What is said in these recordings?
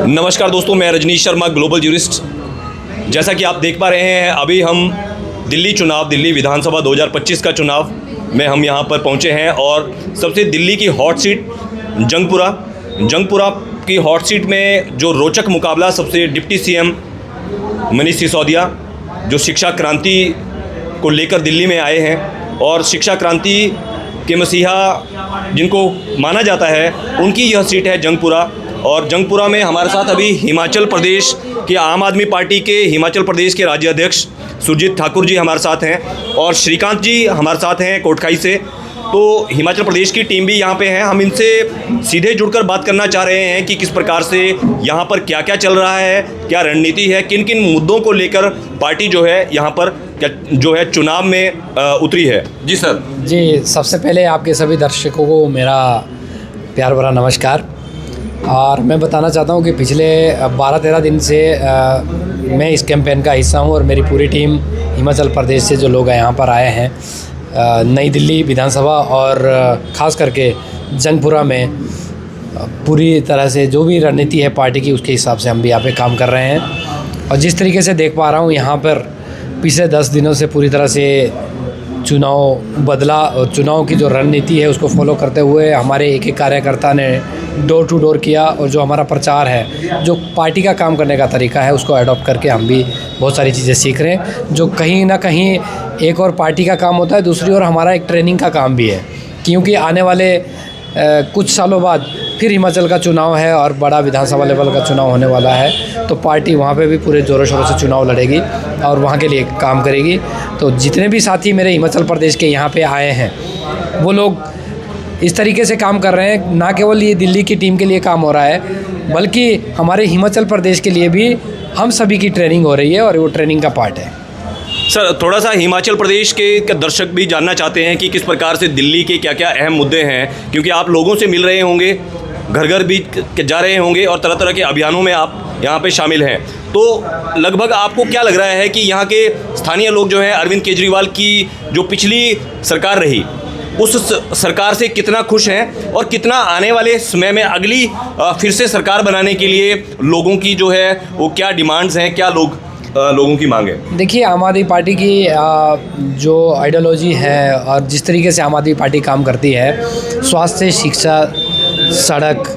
नमस्कार दोस्तों, मैं रजनीश शर्मा, ग्लोबल ज्यूरिस्ट। जैसा कि आप देख पा रहे हैं, अभी हम दिल्ली विधानसभा 2025 का चुनाव में हम यहाँ पर पहुँचे हैं और सबसे दिल्ली की हॉट सीट जंगपुरा की हॉट सीट में जो रोचक मुकाबला सबसे डिप्टी सीएम मनीष सिसोदिया जो शिक्षा क्रांति को लेकर दिल्ली में आए हैं और शिक्षा क्रांति के मसीहा जिनको माना जाता है, उनकी यह सीट है जंगपुरा। और जंगपुरा में हमारे साथ अभी हिमाचल प्रदेश के आम आदमी पार्टी के हिमाचल प्रदेश के राज्य अध्यक्ष सुरजीत ठाकुर जी हमारे साथ हैं और श्रीकांत जी हमारे साथ हैं कोटखाई से। तो हिमाचल प्रदेश की टीम भी यहाँ पे है। हम इनसे सीधे जुड़कर बात करना चाह रहे हैं कि किस प्रकार से यहाँ पर क्या क्या चल रहा है, क्या रणनीति है, किन किन मुद्दों को लेकर पार्टी जो है यहाँ पर जो है चुनाव में उतरी है। जी सर। जी, सबसे पहले आपके सभी दर्शकों को मेरा प्यार भरा नमस्कार। और मैं बताना चाहता हूँ कि पिछले 12-13 दिन से मैं इस कैंपेन का हिस्सा हूँ और मेरी पूरी टीम हिमाचल प्रदेश से जो लोग यहाँ पर आए हैं नई दिल्ली विधानसभा और ख़ास करके जंगपुरा में पूरी तरह से जो भी रणनीति है पार्टी की, उसके हिसाब से हम भी यहाँ पे काम कर रहे हैं। और जिस तरीके से देख पा रहा हूँ यहाँ पर पिछले 10 दिनों से पूरी तरह से चुनाव बदला और चुनाव की जो रणनीति है उसको फॉलो करते हुए हमारे एक कार्यकर्ता ने डोर टू डोर किया और जो हमारा प्रचार है, जो पार्टी का काम करने का तरीका है, उसको अडॉप्ट करके हम भी बहुत सारी चीज़ें सीख रहे हैं। जो कहीं ना कहीं एक और पार्टी का काम होता है, दूसरी ओर हमारा एक ट्रेनिंग का काम भी है, क्योंकि आने वाले कुछ सालों बाद फिर हिमाचल का चुनाव है और बड़ा विधानसभा लेवल का चुनाव होने वाला है। तो पार्टी वहाँ पे भी पूरे ज़ोरों शोरों से चुनाव लड़ेगी और वहाँ के लिए काम करेगी। तो जितने भी साथी मेरे हिमाचल प्रदेश के यहाँ पे आए हैं, वो लोग इस तरीके से काम कर रहे हैं। ना केवल ये दिल्ली की टीम के लिए काम हो रहा है, बल्कि हमारे हिमाचल प्रदेश के लिए भी हम सभी की ट्रेनिंग हो रही है और वो ट्रेनिंग का पार्ट है। सर, थोड़ा सा हिमाचल प्रदेश के दर्शक भी जानना चाहते हैं कि किस प्रकार से दिल्ली के क्या क्या अहम मुद्दे हैं, क्योंकि आप लोगों से मिल रहे होंगे, घर घर भी जा रहे होंगे और तरह तरह के अभियानों में आप यहाँ पे शामिल हैं। तो लगभग आपको क्या लग रहा है कि यहाँ के स्थानीय लोग जो हैं अरविंद केजरीवाल की जो पिछली सरकार रही, उस सरकार से कितना खुश हैं और कितना आने वाले समय में अगली फिर से सरकार बनाने के लिए लोगों की जो है वो क्या डिमांड्स हैं, क्या लोगों की मांग है? देखिए, आम आदमी पार्टी की जो आइडियोलॉजी है और जिस तरीके से आम आदमी पार्टी काम करती है, स्वास्थ्य, शिक्षा, सड़क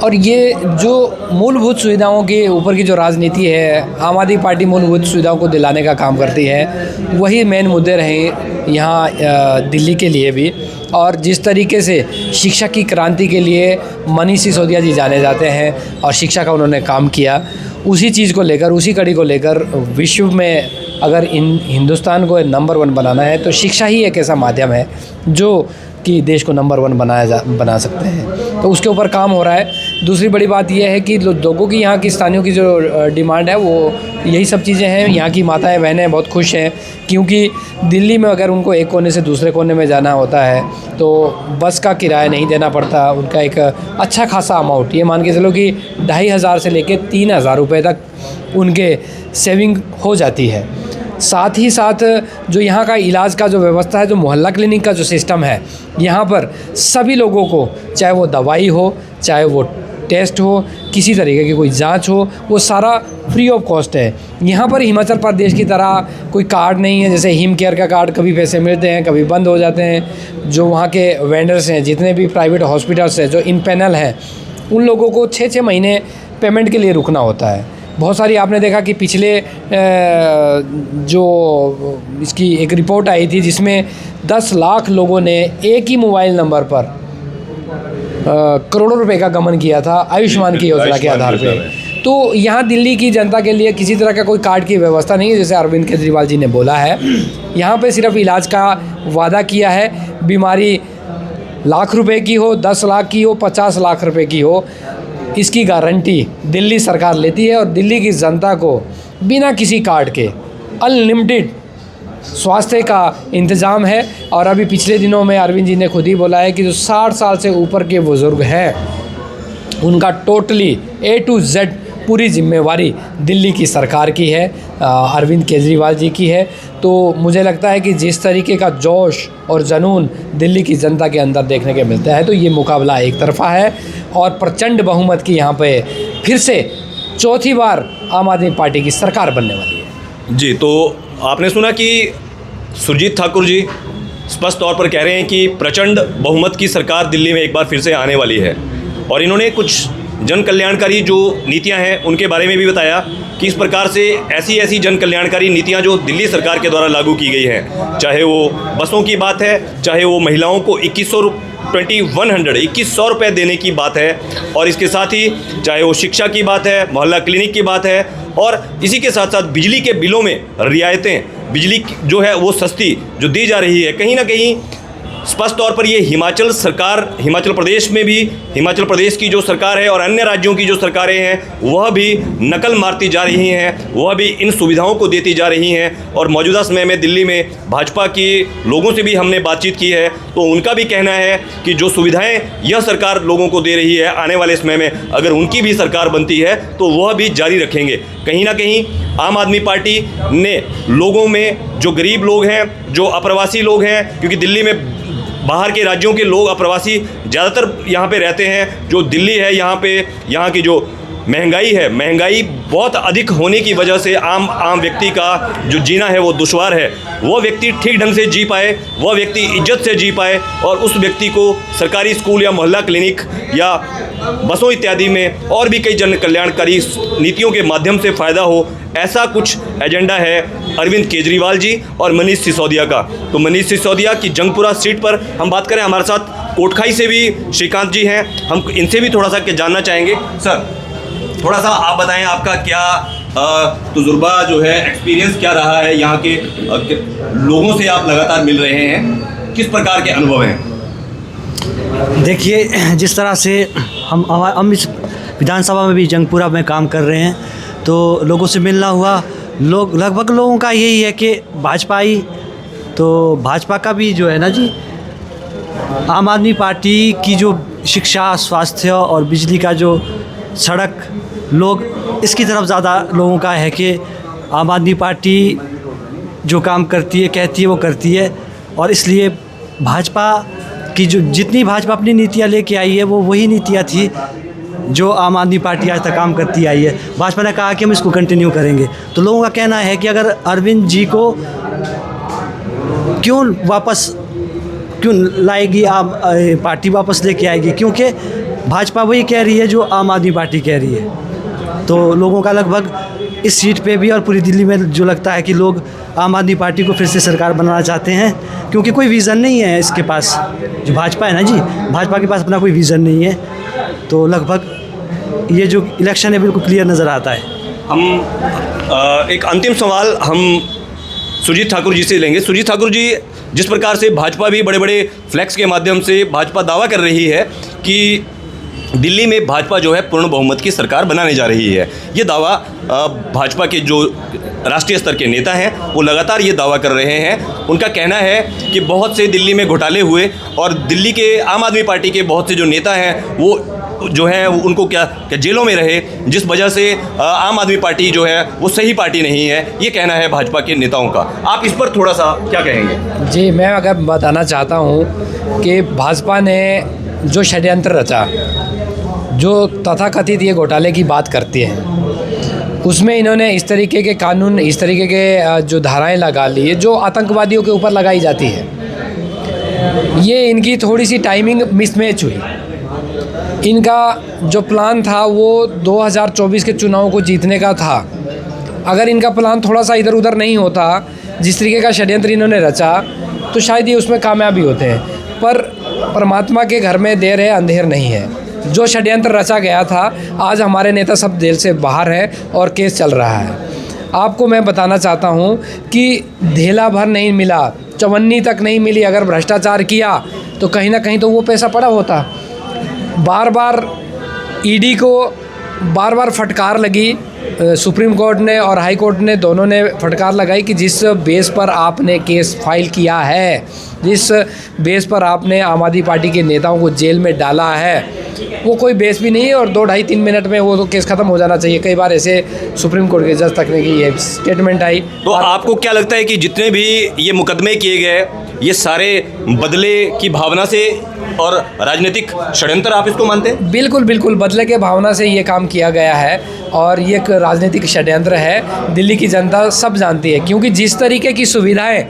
और ये जो मूलभूत सुविधाओं के ऊपर की जो राजनीति है, आम आदमी पार्टी मूलभूत सुविधाओं को दिलाने का काम करती है। वही मेन मुद्दे रहे यहाँ दिल्ली के लिए भी। और जिस तरीके से शिक्षा की क्रांति के लिए मनीष सिसोदिया जी जाने जाते हैं और शिक्षा का उन्होंने काम किया, उसी चीज़ को लेकर, उसी कड़ी को लेकर विश्व में अगर हिंदुस्तान को नंबर 1 बनाना है तो शिक्षा ही एक ऐसा माध्यम है जो कि देश को नंबर 1 बना सकते हैं। तो उसके ऊपर काम हो रहा है। दूसरी बड़ी बात यह है कि लोगों की, यहाँ की स्थानियों की जो डिमांड है वो यही सब चीज़ें हैं। यहाँ की माताएं बहनें बहुत खुश हैं, क्योंकि दिल्ली में अगर उनको एक कोने से दूसरे कोने में जाना होता है तो बस का किराया नहीं देना पड़ता। उनका एक अच्छा खासा अमाउंट, ये मान के चलो कि 2500 से लेकर 3000 रुपये तक उनके सेविंग हो जाती है। साथ ही साथ जो यहाँ का इलाज का जो व्यवस्था है, जो मोहल्ला क्लिनिक का जो सिस्टम है, यहाँ पर सभी लोगों को, चाहे वो दवाई हो, चाहे वो टेस्ट हो, किसी तरीके की कोई जांच हो, वो सारा फ्री ऑफ कॉस्ट है। यहाँ पर हिमाचल प्रदेश की तरह कोई कार्ड नहीं है, जैसे हिम केयर का कार्ड कभी पैसे मिलते हैं, कभी बंद हो जाते हैं। जो वहाँ के वेंडर्स हैं, जितने भी प्राइवेट हॉस्पिटल्स हैं जो इन पैनल हैं, उन लोगों को 6-6 महीने पेमेंट के लिए रुकना होता है। बहुत सारी आपने देखा कि पिछले जो इसकी एक रिपोर्ट आई थी जिसमें 10 लाख लोगों ने एक ही मोबाइल नंबर पर करोड़ों रुपए का गमन किया था आयुष्मान की योजना के आधार पे। तो यहाँ दिल्ली की जनता के लिए किसी तरह का कोई कार्ड की व्यवस्था नहीं है, जैसे अरविंद केजरीवाल जी ने बोला है। यहाँ पे सिर्फ इलाज का वादा किया है। बीमारी लाख रुपए की हो, 10 लाख की हो, 50 लाख रुपए की हो, इसकी गारंटी दिल्ली सरकार लेती है और दिल्ली की जनता को बिना किसी कार्ड के अनलिमिटेड स्वास्थ्य का इंतज़ाम है। और अभी पिछले दिनों में अरविंद जी ने खुद ही बोला है कि जो 60 साल से ऊपर के बुज़ुर्ग हैं, उनका टोटली A to Z पूरी जिम्मेवारी दिल्ली की सरकार की है, अरविंद केजरीवाल जी की है। तो मुझे लगता है कि जिस तरीके का जोश और जुनून दिल्ली की जनता के अंदर देखने के मिलता है, तो ये मुकाबला एक तरफ़ा है और प्रचंड बहुमत की यहाँ पे फिर से चौथी बार आम आदमी पार्टी की सरकार बनने वाली है। जी, तो आपने सुना कि सुरजीत ठाकुर जी स्पष्ट तौर पर कह रहे हैं कि प्रचंड बहुमत की सरकार दिल्ली में एक बार फिर से आने वाली है, और इन्होंने कुछ जन कल्याणकारी जो नीतियां हैं उनके बारे में भी बताया कि इस प्रकार से ऐसी जन कल्याणकारी नीतियां जो दिल्ली सरकार के द्वारा लागू की गई हैं, चाहे वो बसों की बात है, चाहे वो महिलाओं को 2100 रुपये देने की बात है, और इसके साथ ही चाहे वो शिक्षा की बात है, मोहल्ला क्लिनिक की बात है, और इसी के साथ साथ बिजली के बिलों में रियायतें, बिजली जो है वो सस्ती जो दी जा रही है। कहीं ना कहीं स्पष्ट तौर पर ये हिमाचल प्रदेश में भी, हिमाचल प्रदेश की जो सरकार है और अन्य राज्यों की जो सरकारें हैं वह भी नकल मारती जा रही हैं, वह भी इन सुविधाओं को देती जा रही हैं। और मौजूदा समय में दिल्ली में भाजपा के लोगों से भी हमने बातचीत की है, तो उनका भी कहना है कि जो सुविधाएं यह सरकार लोगों को दे रही है, आने वाले समय में अगर उनकी भी सरकार बनती है तो वह भी जारी रखेंगे। कहीं ना कहीं आम आदमी पार्टी ने लोगों में, जो गरीब लोग हैं, जो अप्रवासी लोग हैं, क्योंकि दिल्ली में बाहर के राज्यों के लोग अप्रवासी ज़्यादातर यहाँ पे रहते हैं, जो दिल्ली है यहाँ की जो महंगाई है, महंगाई बहुत अधिक होने की वजह से आम व्यक्ति का जो जीना है वो दुश्वार है। वह व्यक्ति ठीक ढंग से जी पाए, वह व्यक्ति इज्जत से जी पाए, और उस व्यक्ति को सरकारी स्कूल या मोहल्ला क्लिनिक या बसों इत्यादि में और भी कई जन कल्याणकारी नीतियों के माध्यम से फ़ायदा हो, ऐसा कुछ एजेंडा है अरविंद केजरीवाल जी और मनीष सिसोदिया का। तो मनीष सिसोदिया की जंगपुरा सीट पर हम बात करें, हमारे साथ कोटखाई से भी श्रीकांत जी हैं, हम इनसे भी थोड़ा सा जानना चाहेंगे। सर, थोड़ा सा आप बताएं, आपका क्या तजुर्बा जो है, एक्सपीरियंस क्या रहा है, यहाँ के लोगों से आप लगातार मिल रहे हैं, किस प्रकार के अनुभव हैं? देखिए, जिस तरह से हम इस विधानसभा में भी जंगपुरा में काम कर रहे हैं, तो लोगों से मिलना हुआ, लगभग लोगों का यही है कि भाजपा आई, तो भाजपा का भी जो है ना जी, आम आदमी पार्टी की जो शिक्षा, स्वास्थ्य और बिजली का जो सड़क, लोग इसकी तरफ ज़्यादा लोगों का है कि आम आदमी पार्टी जो काम करती है, कहती है वो करती है। और इसलिए भाजपा की जितनी भाजपा अपनी नीतियाँ लेके आई है वो वही नीतियाँ थी जो आम आदमी पार्टी आज तक काम करती आई है। भाजपा ने कहा कि हम इसको कंटिन्यू करेंगे, तो लोगों का कहना है कि अगर अरविंद जी को क्यों लाएगी पार्टी, वापस लेके आएगी, क्योंकि भाजपा वही कह रही है जो आम आदमी पार्टी कह रही है। तो लोगों का लगभग इस सीट पे भी और पूरी दिल्ली में जो लगता है कि लोग आम आदमी पार्टी को फिर से सरकार बनाना चाहते हैं, क्योंकि कोई विज़न नहीं है इसके पास। जो भाजपा है ना जी, भाजपा के पास अपना कोई विज़न नहीं है, तो लगभग ये जो इलेक्शन है बिल्कुल क्लियर नज़र आता है। हम एक अंतिम सवाल हम सुरजीत ठाकुर जी से लेंगे। सुरजीत ठाकुर जी, जिस प्रकार से भाजपा भी बड़े बड़े फ्लैक्स के माध्यम से भाजपा दावा कर रही है कि दिल्ली में भाजपा जो है पूर्ण बहुमत की सरकार बनाने जा रही है, ये दावा भाजपा के जो राष्ट्रीय स्तर के नेता हैं वो लगातार ये दावा कर रहे हैं। उनका कहना है कि बहुत से दिल्ली में घोटाले हुए और दिल्ली के आम आदमी पार्टी के बहुत से जो नेता हैं वो जो है उनको क्या जेलों में रहे, जिस वजह से आम आदमी पार्टी जो है वो सही पार्टी नहीं है, ये कहना है भाजपा के नेताओं का। आप इस पर थोड़ा सा क्या कहेंगे? जी, मैं अगर बताना चाहता हूँ कि भाजपा ने जो षड्यंत्र रचा, जो तथाकथित ये घोटाले की बात करती हैं, उसमें इन्होंने इस तरीके के कानून, इस तरीके के जो धाराएं लगा ली जो आतंकवादियों के ऊपर लगाई जाती है। ये इनकी थोड़ी सी टाइमिंग मिसमैच हुई। इनका जो प्लान था वो 2024 के चुनाव को जीतने का था। अगर इनका प्लान थोड़ा सा इधर उधर नहीं होता, जिस तरीके का षड्यंत्र इन्होंने रचा, तो शायद ये उसमें कामयाब भी होते हैं। पर परमात्मा के घर में देर है अंधेर नहीं है। जो षड्यंत्र रचा गया था, आज हमारे नेता सब जेल से बाहर है और केस चल रहा है। आपको मैं बताना चाहता हूँ कि धेला भर नहीं मिला, चवन्नी तक नहीं मिली। अगर भ्रष्टाचार किया तो कहीं ना कहीं तो वो पैसा पड़ा होता। बार बार ईडी को बार बार फटकार लगी, सुप्रीम कोर्ट ने और हाई कोर्ट ने दोनों ने फटकार लगाई कि जिस बेस पर आपने केस फाइल किया है, जिस बेस पर आपने आम आदमी पार्टी के नेताओं को जेल में डाला है, वो कोई बेस भी नहीं है और 2 ढाई 3 मिनट में वो तो केस ख़त्म हो जाना चाहिए। कई बार ऐसे सुप्रीम कोर्ट के जज तक ने की ये स्टेटमेंट आई। तो आपको क्या लगता है कि जितने भी ये मुकदमे किए गए ये सारे बदले की भावना से और राजनीतिक षड्यंत्र आप इसको मानते हैं? बिल्कुल बिल्कुल, बदले के भावना से ये काम किया गया है और ये एक राजनीतिक षड्यंत्र है। दिल्ली की जनता सब जानती है, क्योंकि जिस तरीके की सुविधाएं,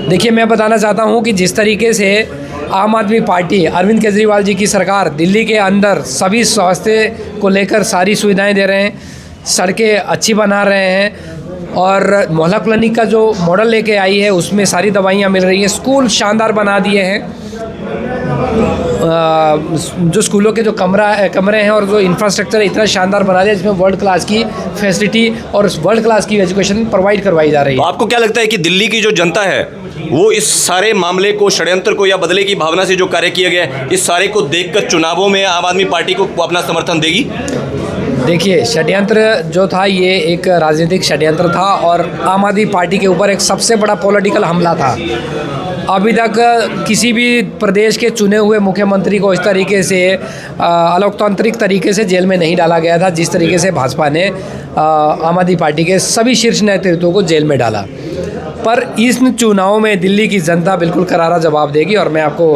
देखिए मैं बताना चाहता हूँ कि जिस तरीके से आम आदमी पार्टी, अरविंद केजरीवाल जी की सरकार दिल्ली के अंदर सभी स्वास्थ्य को लेकर सारी सुविधाएं दे रहे हैं, सड़कें अच्छी बना रहे हैं और मोहल्ला क्लिनिक का जो मॉडल लेके आई है उसमें सारी दवाइयाँ मिल रही हैं, स्कूल शानदार बना दिए हैं, जो स्कूलों के जो कमरे हैं और जो इंफ्रास्ट्रक्चर इतना शानदार बना दिया जिसमें वर्ल्ड क्लास की फैसिलिटी और वर्ल्ड क्लास की एजुकेशन प्रोवाइड करवाई जा रही है। तो आपको क्या लगता है कि दिल्ली की जो जनता है वो इस सारे मामले को, षड्यंत्र को या बदले की भावना से जो कार्य किया गया है, इस सारे को देखकर चुनावों में आम आदमी पार्टी को अपना समर्थन देगी? देखिए, षड्यंत्र जो था ये एक राजनीतिक षड्यंत्र था और आम आदमी पार्टी के ऊपर एक सबसे बड़ा पॉलिटिकल हमला था। अभी तक किसी भी प्रदेश के चुने हुए मुख्यमंत्री को इस तरीके से अलोकतांत्रिक तरीके से जेल में नहीं डाला गया था जिस तरीके से भाजपा ने आम आदमी पार्टी के सभी शीर्ष नेतृत्वों को जेल में डाला। पर इस चुनाव में दिल्ली की जनता बिल्कुल करारा जवाब देगी और मैं आपको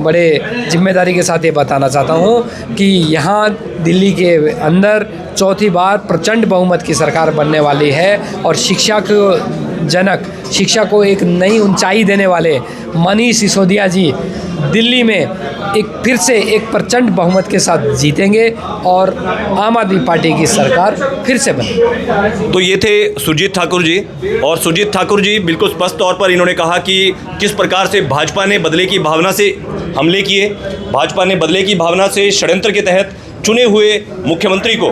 बड़े जिम्मेदारी के साथ ये बताना चाहता हूँ कि यहाँ दिल्ली के अंदर चौथी बार प्रचंड बहुमत की सरकार बनने वाली है और शिक्षा को एक नई ऊंचाई देने वाले मनीष सिसोदिया जी दिल्ली में फिर से एक प्रचंड बहुमत के साथ जीतेंगे और आम आदमी पार्टी की सरकार फिर से बनेगी। तो ये थे सुरजीत ठाकुर जी, और सुरजीत ठाकुर जी बिल्कुल स्पष्ट तौर पर इन्होंने कहा कि किस प्रकार से भाजपा ने बदले की भावना से हमले किए, भाजपा ने बदले की भावना से षड्यंत्र के तहत चुने हुए मुख्यमंत्री को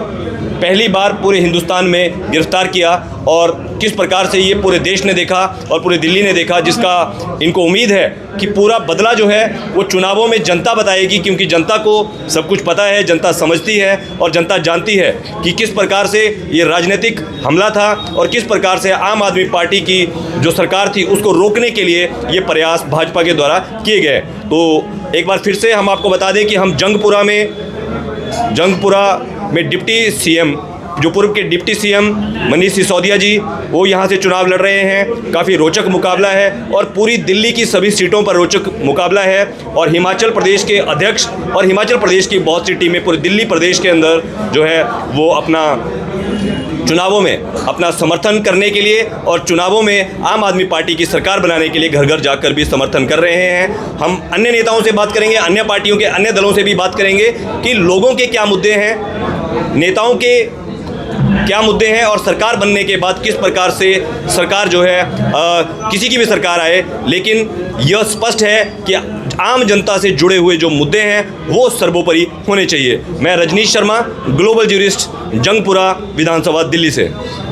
पहली बार पूरे हिंदुस्तान में गिरफ्तार किया और किस प्रकार से ये पूरे देश ने देखा और पूरे दिल्ली ने देखा, जिसका इनको उम्मीद है कि पूरा बदला जो है वो चुनावों में जनता बताएगी, क्योंकि जनता को सब कुछ पता है, जनता समझती है और जनता जानती है कि किस प्रकार से ये राजनीतिक हमला था और किस प्रकार से आम आदमी पार्टी की जो सरकार थी उसको रोकने के लिए ये प्रयास भाजपा के द्वारा किए गए। तो एक बार फिर से हम आपको बता दें कि हम जंगपुरा में डिप्टी सीएम, जो पूर्व के डिप्टी सीएम मनीष सिसोदिया जी वो यहाँ से चुनाव लड़ रहे हैं। काफ़ी रोचक मुकाबला है और पूरी दिल्ली की सभी सीटों पर रोचक मुकाबला है और हिमाचल प्रदेश के अध्यक्ष और हिमाचल प्रदेश की बहुत सी टीमें पूरे दिल्ली प्रदेश के अंदर जो है वो अपना चुनावों में अपना समर्थन करने के लिए और चुनावों में आम आदमी पार्टी की सरकार बनाने के लिए घर घर जाकर भी समर्थन कर रहे हैं। हम अन्य नेताओं से बात करेंगे, अन्य पार्टियों के अन्य दलों से भी बात करेंगे कि लोगों के क्या मुद्दे हैं, नेताओं के क्या मुद्दे हैं और सरकार बनने के बाद किस प्रकार से सरकार जो है किसी की भी सरकार आए, लेकिन यह स्पष्ट है कि आम जनता से जुड़े हुए जो मुद्दे हैं वो सर्वोपरि होने चाहिए। मैं रजनीश शर्मा, ग्लोबल ज्यूरिस्ट, जंगपुरा विधानसभा, दिल्ली से।